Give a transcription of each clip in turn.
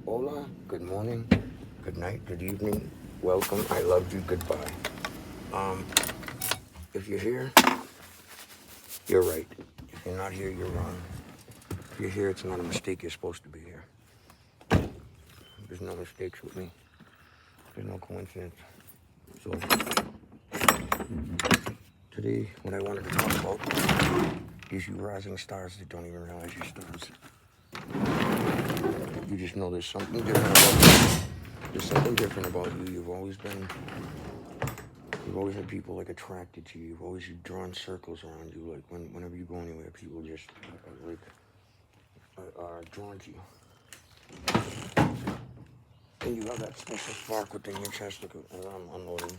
Hola, good morning, good night, good evening, welcome, I love you, goodbye. Um, if you're here, you're right. If you're not here, you're wrong. If you're here, it's not a mistake, you're supposed to be here. There's no mistakes with me. There's no coincidence. So, today, what I wanted to talk about is you rising stars that don't even realize you're stars. You just know there's something different about you. There's something different about you. You've always had people like attracted to you. You've always drawn circles around you. Like whenever you go anywhere, people just are drawn to you. And you have that special spark within your chest. Look, I'm unloading,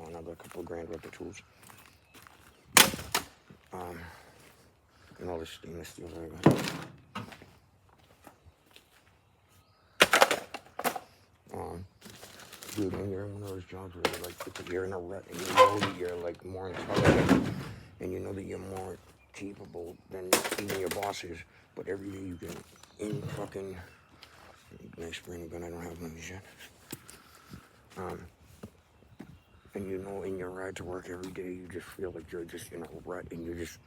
another couple of grand worth of tools. And all this stainless steel that I got. Dude, when you're in one of those jobs where you're in a rut and you know that you're like more intelligent and you know that you're more capable than even your boss is, but every day you can nice spring gun, I don't have one of these yet. And you know in your ride to work every day you just feel like you're just in a rut and you're just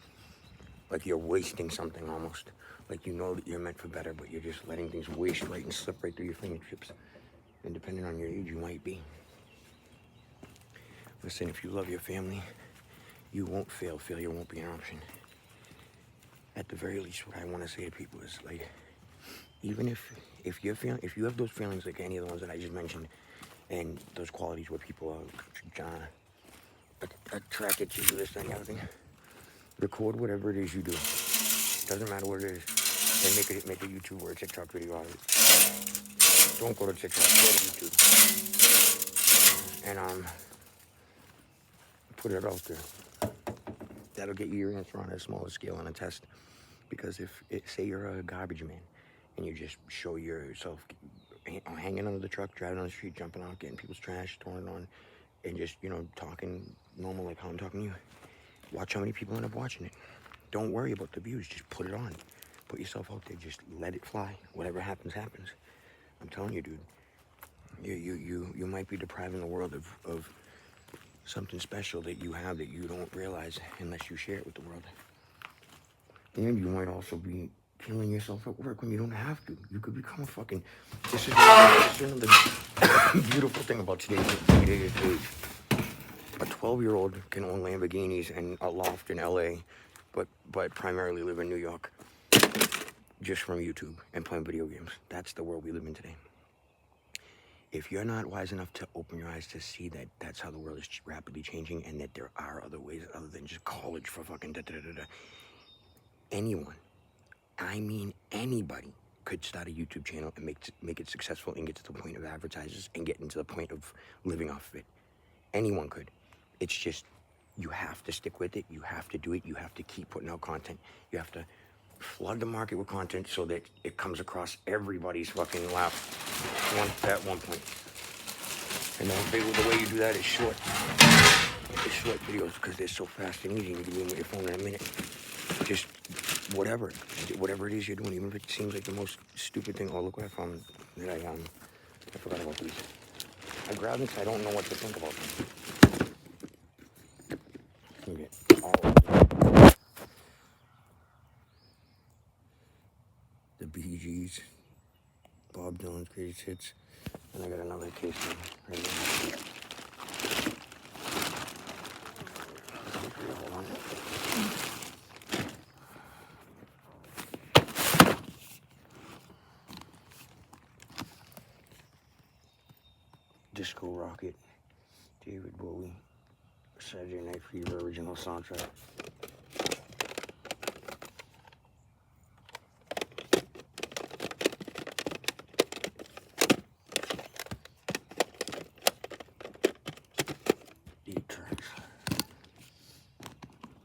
like you're wasting something almost. Like you know that you're meant for better, but you're just letting things waste right and slip right through your fingertips. And depending on your age, you might be. Listen, if you love your family, you won't fail. Failure won't be an option. At the very least, what I want to say to people is like, even if you have those feelings like any of the ones that I just mentioned, and those qualities where people are attracted to you, this and the other thing, record whatever it is you do. Doesn't matter what it is, and make a YouTube or a TikTok video out of it. Don't go to TikTok, go to YouTube, and put it out there. That'll get you your answer on a smaller scale on a test. Because say you're a garbage man, and you just show yourself hanging under the truck, driving on the street, jumping out, getting people's trash, throwing it on, and just, talking normal like how I'm talking to you. Watch how many people end up watching it. Don't worry about the views. Just put it on. Put yourself out there. Just let it fly. Whatever happens, happens. I'm telling you, dude. You might be depriving the world of something special that you have that you don't realize unless you share it with the world. And you might also be killing yourself at work when you don't have to. You could become a fucking... This is another beautiful thing about today's age. A 12-year-old can own Lamborghinis and a loft in LA, but primarily live in New York, just from YouTube and playing video games. That's the world we live in today. If you're not wise enough to open your eyes to see that that's how the world is rapidly changing and that there are other ways other than just college for fucking da-da-da-da, anyone, I mean anybody, could start a YouTube channel and make it successful and get to the point of advertisers and get into the point of living off of it. Anyone could. It's just, you have to stick with it. You have to do it. You have to keep putting out content. You have to flood the market with content so that it comes across everybody's fucking lap at one point. And the way you do that is short. It's short videos because they're so fast and easy. You can do them with your phone in a minute. Just whatever it is you're doing, even if it seems like the most stupid thing. Oh, look what I found that I forgot about these. I grabbed them because I don't know what to think about them. You get all of them. The Bee Gees, Bob Dylan's greatest hits, and I got another case right now. Hold on. Disco Rocket, David Bowie, Saturday Night Fever original soundtrack.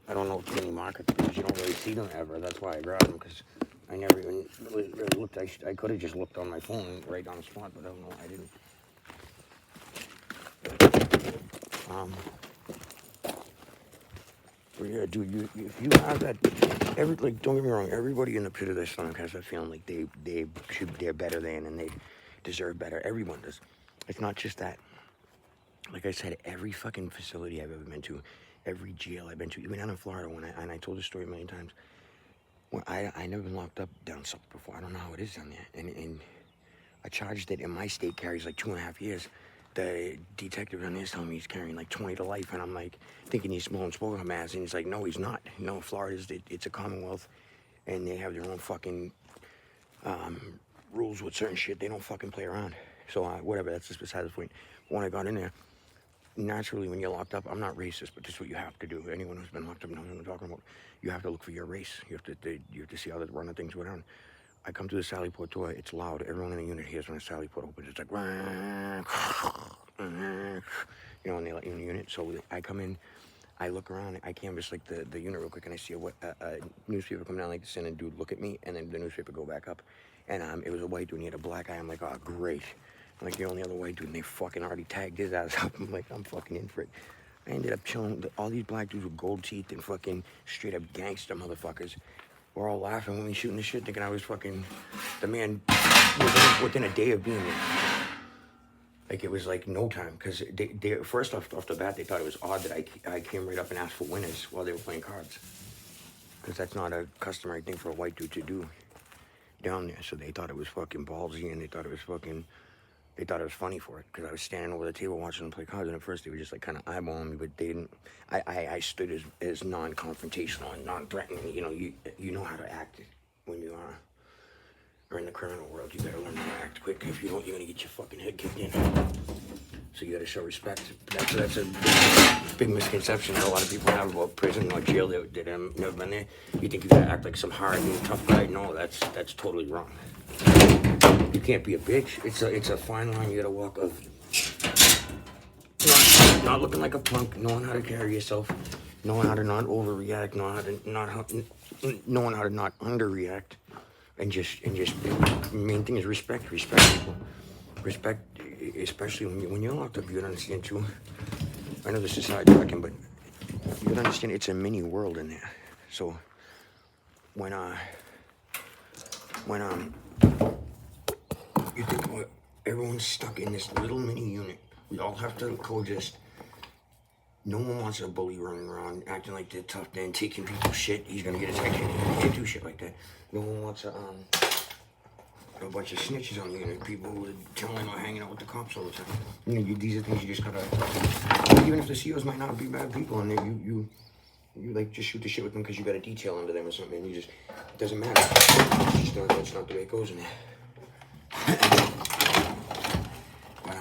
I don't know too many markets because you don't really see them ever. That's why I grabbed them, because I never even really looked. I could have just looked on my phone right on the spot, but I don't know. I didn't. But yeah, dude, if you have that, don't get me wrong. Everybody in the pit of their stomach has that feeling like they're better than, and deserve better. Everyone does. It's not just that. Like I said, every fucking facility I've ever been to, every jail I've been to, even down in Florida, and I told this story a million times. Well, I never been locked up down south before. I don't know how it is down there. And a charge that in my state carries like 2.5 years. The detective on there telling me he's carrying like 20 to life, and I'm like thinking he's blowing smoke on my ass, and he's like, no, he's not. No, Florida's it's a commonwealth, and they have their own fucking rules with certain shit. They don't fucking play around. So whatever, that's just beside the point. When I got in there, naturally, when you're locked up, I'm not racist, but this is what you have to do. Anyone who's been locked up knows what I'm talking about. You have to look for your race. You have to see how the run of things go down. I come to the Sally Port door. It's loud. Everyone in the unit hears when the Sally Port opens. It's like, you know, when they let you in the unit. So I come in, I look around, I canvass like the unit real quick, and I see a newspaper come down like this, and a dude look at me, and then the newspaper go back up. And it was a white dude, and he had a black eye. I'm like, oh, great. I'm like, the only other white dude, and they fucking already tagged his ass up. I'm like, I'm fucking in for it. I ended up chilling with all these black dudes with gold teeth and fucking straight up gangster motherfuckers. We're all laughing when we shooting the shit, thinking I was fucking the man within a day of being there. Like, it was like no time, because they first off the bat, they thought it was odd that I came right up and asked for winners while they were playing cards. Because that's not a customary thing for a white dude to do down there. So they thought it was fucking ballsy, and they thought it was funny for it, because I was standing over the table watching them play cards, and at first they were just like kind of eyeballing me, but they didn't. I stood as non-confrontational and non-threatening. You know, you know how to act when you are in the criminal world. You gotta learn how to act quick. If you don't, you're gonna get your fucking head kicked in. So you gotta show respect. That's a big misconception that a lot of people have about prison or jail that have never been there. You think you gotta act like some hard and tough guy. No, that's totally wrong. You can't be a bitch. It's a fine line you gotta walk of not looking like a punk, knowing how to carry yourself, knowing how to not overreact, knowing how to not underreact, and just main thing is respect people. Respect, especially when you're locked up, you gotta understand too. I know this is sidetracking, but you gotta understand it's a mini world in there. So when you think about everyone's stuck in this little mini unit. We all have to coexist. No one wants a bully running around acting like they're tough, then taking people's shit. He's gonna get his head kicked. You can't do shit like that. No one wants a bunch of snitches on the unit. People who are telling or hanging out with the cops all the time. You know, these are things you just gotta. Even if the CEOs might not be bad people, and you like just shoot the shit with them because you got a detail under them or something. And it doesn't matter. That's not the way it goes in there. But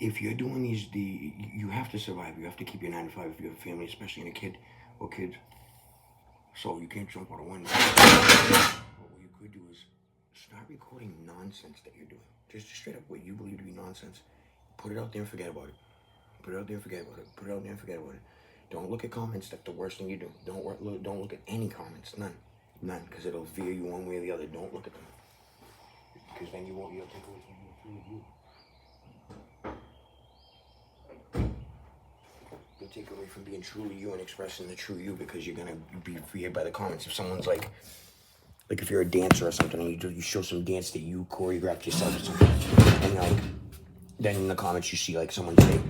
if you're doing you have to survive. You have to keep your 9 to 5 if you have a family, especially in a kid or kids. So you can't jump out a window. But what you could do is start recording nonsense that you're doing. Just straight up what you believe to be nonsense. Put it out there and forget about it. Put it out there and forget about it. Put it out there and forget about it. Don't look at comments. That's the worst thing you do. Don't look at any comments. None, because it'll veer you one way or the other. Don't look at them. Because then you'll take away from you. You'll take away from being truly you and expressing the true you, because you're gonna be veered by the comments. If someone's like if you're a dancer or something, and you show some dance that you choreographed yourself or something, and then in the comments you see like someone say,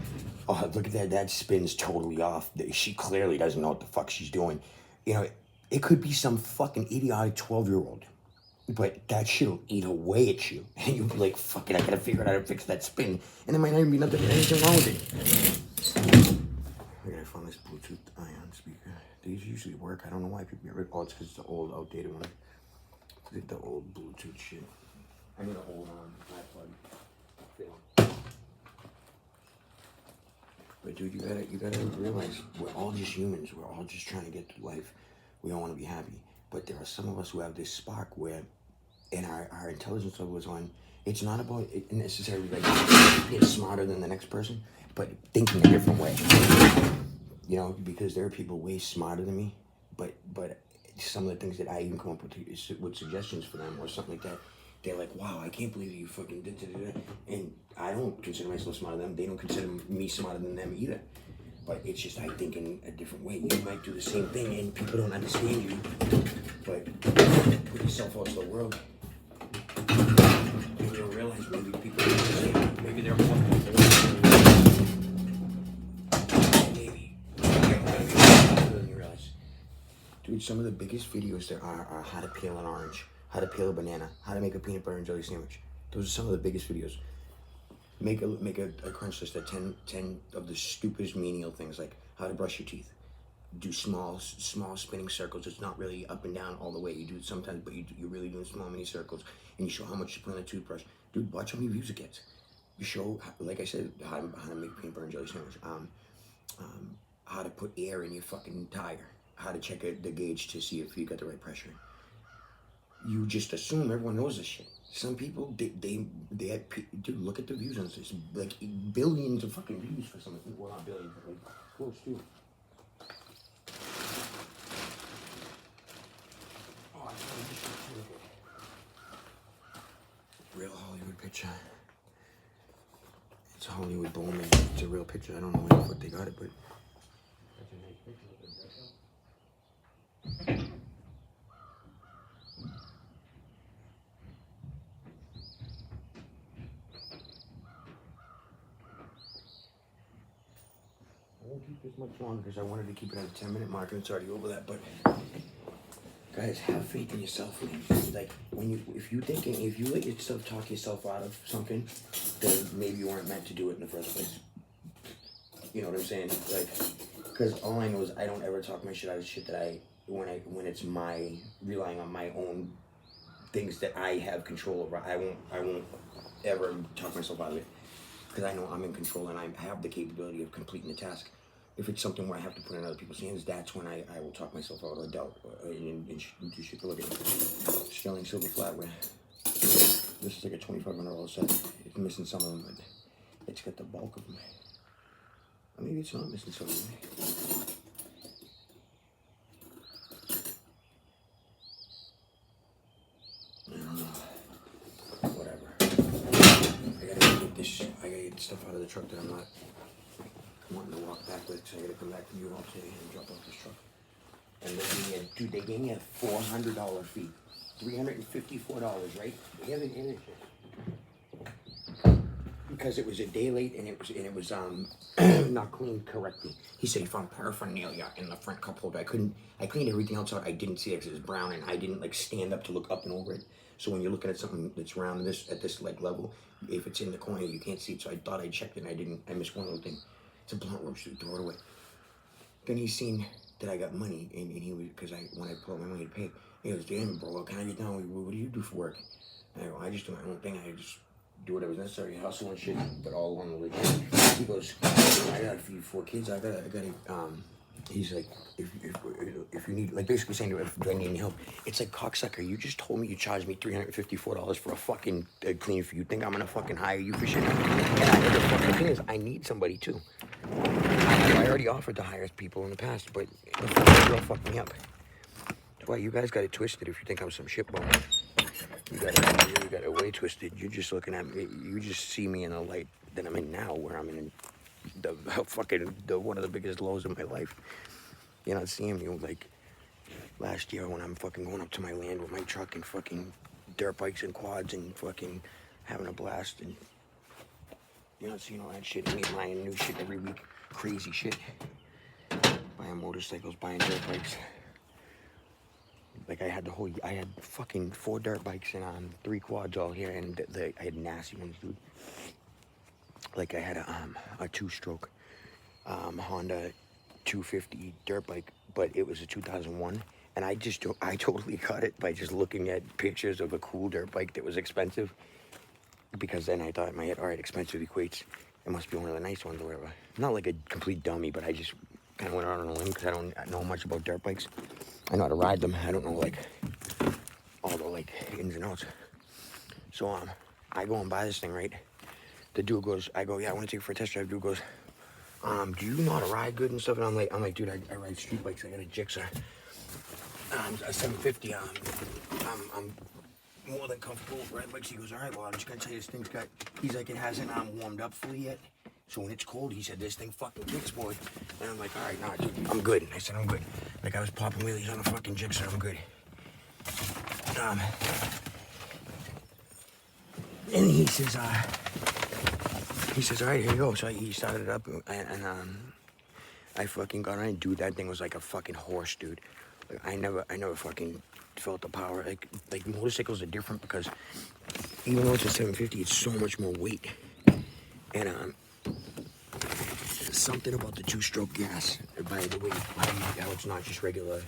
"Oh, look at that spin's totally off. She clearly doesn't know what the fuck she's doing." You know, it could be some fucking idiotic 12-year-old. But that shit'll eat away at you. And you'll be like, fuck it, I gotta figure out how to fix that spin. And there might not even be anything wrong with it. I gotta find this Bluetooth ion speaker. These usually work. I don't know why people get rid of it. Oh, it's because it's the old, outdated one. It's the old Bluetooth shit. I need a old iPod. But dude, you gotta realize we're all just humans. We're all just trying to get through life. We all want to be happy. But there are some of us who have this spark where, and our intelligence level is on. It's not about it necessarily like being smarter than the next person, but thinking a different way. You know, because there are people way smarter than me, but some of the things that I even come up with suggestions for them or something like that, they're like, wow, I can't believe you fucking did that. And I don't consider myself smarter than them. They don't consider me smarter than them either. But it's just I think in a different way. You might do the same thing and people don't understand you. But put yourself out to the world. Dude, some of the biggest videos there are how to peel an orange, how to peel a banana, how to make a peanut butter and jelly sandwich. Those are some of the biggest videos. Make a crunch list of 10 of the stupidest menial things, like how to brush your teeth. Do small spinning circles. It's not really up and down all the way. You do it sometimes, but you're really doing small mini circles, and you show how much you put on a toothbrush. Dude, watch how many views it gets. You show, like I said, how to make peanut butter and jelly sandwich. How to put air in your fucking tire. How to check the gauge to see if you got the right pressure. You just assume everyone knows this shit. Some people, they dude, look at the views on this. Like billions of fucking views for something. Well, not billions, but like close to. Oh, I found this shit too. Real Hollywood picture. It's a Hollywood Bowman. It's a real picture. I don't know where the fuck they got it, but that's a nice picture. I won't keep this much longer because I wanted to keep it at a 10-minute mark and it's already over that. But guys, have faith in yourself, man. Like if you let yourself talk yourself out of something, then maybe you weren't meant to do it in the first place. You know what I'm saying? Like, because all I know is I don't ever talk my shit out of shit that when it's relying on my own things that I have control over. I won't ever talk myself out of it because I know I'm in control and I have the capability of completing the task. If it's something where I have to put in other people's hands, that's when I will talk myself out of doubt and do shit. Look at it. Sterling silver flatware. This is like a $2,500 set. It's missing some of them, but it's got the bulk of them. Or maybe it's not missing some of them. I don't know. Whatever. I gotta get stuff out of the truck that I'm not wanting to walk back with, so I gotta come back to you all today and drop off this truck. And they gave me a $400 fee. $354, right? They have an image. Because it was a day late and it was not cleaned correctly. He said he found paraphernalia in the front cup holder. I cleaned everything else out. I didn't see it because it was brown and I didn't like stand up to look up and over it. So when you're looking at something that's round at this like level, if it's in the corner you can't see it. So I thought I checked it and I missed one little thing. It's a blunt roast, dude, throw it away. Then he's seen that I got money and he was, because when I pulled out my money to pay, he goes, damn bro, can I get down with you? What do you do for work? And I go, I just do my own thing. I just do whatever's necessary, hustle and shit, but all along the way. He goes, I gotta feed 4 kids. I gotta. He's like, if you need, like basically saying, do I need any help? It's like, cocksucker, you just told me you charged me $354 for a fucking clean for you. Think I'm gonna fucking hire you for shit? And the fucking thing is, I need somebody too. I already offered to hire people in the past, but the fucking girl fucked me up. Well, you guys got it twisted if you think I'm some shitbone. You got it way twisted. You're just looking at me. You just see me in a light that I'm in now, where I'm in one of the biggest lows of my life. You're not seeing me like last year when I'm fucking going up to my land with my truck and fucking dirt bikes and quads and fucking having a blast, and you're not seeing all that shit. Me buying new shit every week, crazy shit. Buying motorcycles, buying dirt bikes. Like I had fucking 4 dirt bikes and 3 quads all here, and I had nasty ones, dude. Like I had a 2-stroke Honda 250 dirt bike, but it was a 2001, and I totally got it by just looking at pictures of a cool dirt bike that was expensive, because then I thought in my head, all right, expensive equates, it must be one of the nice ones or whatever. Not like a complete dummy, but I just kind of went out on a limb because I don't know much about dirt bikes. I know how to ride them. I don't know like all the like ins and outs. So I go and buy this thing, right? The dude goes, I go, yeah, I want to take it for a test drive. Dude goes, do you know how to ride good and stuff? And I'm like, dude, I ride street bikes. I got a Gixxer, a 750. I'm more than comfortable with riding bikes. He goes, all right, well, I'm just gonna tell you this thing's got. He's like, it hasn't warmed up fully yet. So when it's cold, he said, this thing fucking kicks, boy. And I'm like, all right, nah, dude, I'm good. And I said, I'm good. Like, I was popping wheelies on a fucking Gixxer, I'm good. And he says, all right, here you go. So he started it up, and I fucking got on it. Dude, that thing was like a fucking horse, dude. Like, I never fucking felt the power. Like motorcycles are different because even though it's a 750, it's so much more weight. And something about the two-stroke gas, by the way, how it's not just regular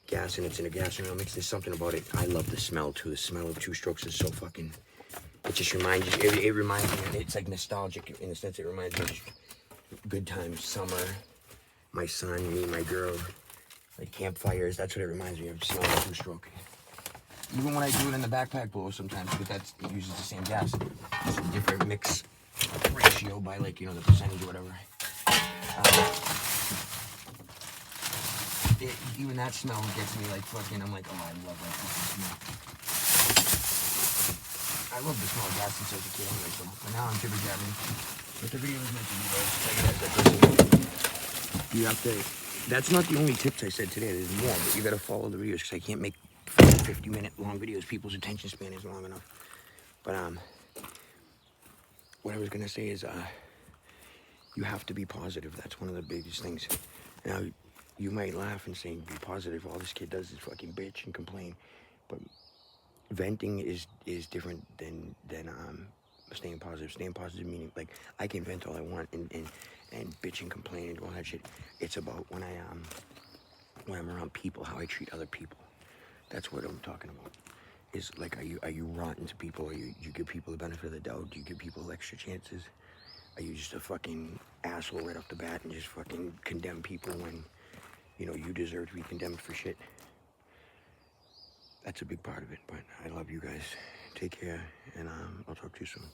gas and it's in a gas oil mix. There's something about it. I love the smell too. The smell of two strokes is so fucking. It just reminds you. It reminds me. It's like nostalgic in the sense. It reminds me of good times, summer, my son, me, my girl, like campfires. That's what it reminds me of. Smell of two stroke. Even when I do it in the backpack blower sometimes, because it uses the same gas. It's a different mix ratio by like the percentage or whatever. Even that smell gets me like fucking. I'm like, oh, I love that fucking smell. I love the smell of gas since I was a kid anyway. So, but now I'm jibber jabbing. But the video is meant to be though. You have to. That's not the only tips I said today. There's more, but you got to follow the videos because I can't make 50-minute long videos. People's attention span isn't long enough. But what I was gonna say is you have to be positive. That's one of the biggest things. Now, you might laugh and say, be positive. All this kid does is fucking bitch and complain. But venting is different than staying positive. Staying positive meaning, like, I can vent all I want and bitch and complain and do all that shit. It's about when I'm around people, how I treat other people. That's what I'm talking about. Is like, are you rotten to people? Do you give people the benefit of the doubt? Do you give people extra chances? Are you just a fucking asshole right off the bat and just fucking condemn people when you deserve to be condemned for shit? That's a big part of it, but I love you guys. Take care, and I'll talk to you soon.